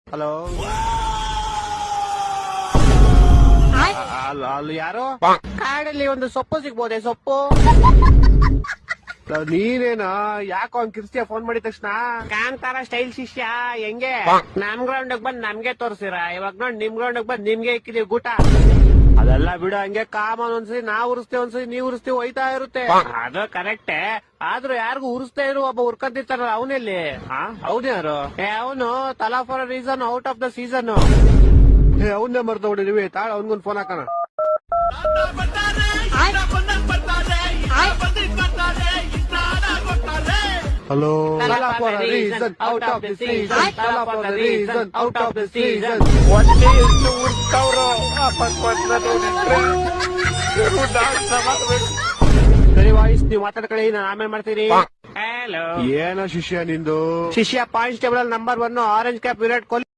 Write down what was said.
hello ಅಲ್ಲಿ ಯಾರು ಕಾಡಲ್ಲಿ ಒಂದು ಸೊಪ್ಪು ಸಿಗ್ಬೋದೆ ಸೊಪ್ಪು ನೀನೇನ ಯಾಕೋ ಅವ್ನ್ ಕಿರ್ಸ್ತಿಯ ಫೋನ್ ಮಾಡಿದ ತಕ್ಷಣ ಕಾಂತಾರ ಸ್ಟೈಲ್ ಶಿಷ್ಯ ಹೆಂಗೆ ನಮ್ ಗ್ರೌಂಡ್ ಬಂದ್ ನಮ್ಗೆ ತೋರ್ಸಿರ ಇವಾಗ ನೋಡ್ ನಿಮ್ ಗ್ರೌಂಡ್ ಬಂದ್ ನಿಮ್ಗೆ ಇಕ್ಕಿದೀವಿ ಗೂಟ ಅದೆಲ್ಲ ಬಿಡು ಹಂಗೆ ಕಾಮನ್ ಒಂದ್ಸರಿ ನಾವ್ ಉರಿಸ್ತೇವೆ ಒಂದ್ಸರಿ ನೀವ್ ಉರಿಸ್ತೀವಿ ಹೋಯ್ತಾ ಇರುತ್ತೆ ಅದು ಕರೆಕ್ಟೇ ಆದ್ರೂ ಯಾರಿಗೂ ಉರಿಸ್ತಾ ಇರು ಒಬ್ಬ ಉರ್ಕಂತಿರ್ತಾರ ಅವನಲ್ಲಿ ಅವನ್ಯಾರು ಅವನು Thala for reason out of the season ಅವನ್ನೇ ಮರ್ತ ಹೊಡಿದೀವಿ ತಾಳ ಅವನ್ಗೊಂದು ಫೋನ್ ಹಾಕೋಣ hello Thala for reason out of the season Thala for reason out of the season ಒಟ್ಟೆ ಎಷ್ಟು ಉರ್ಕವ್ರು ಸರಿ ವಾಯ್ಸ್ ನೀವ್ ಮಾತಾಡ್ಕೊಳ್ಳಿ ನಾನು ಆಮೇಲೆ ಮಾಡ್ತೀನಿ ಹಲೋ ಏನೋ ಶಿಷ್ಯ ನಿಂದು ಶಿಷ್ಯ constable number 1 orange cap Virat Kohli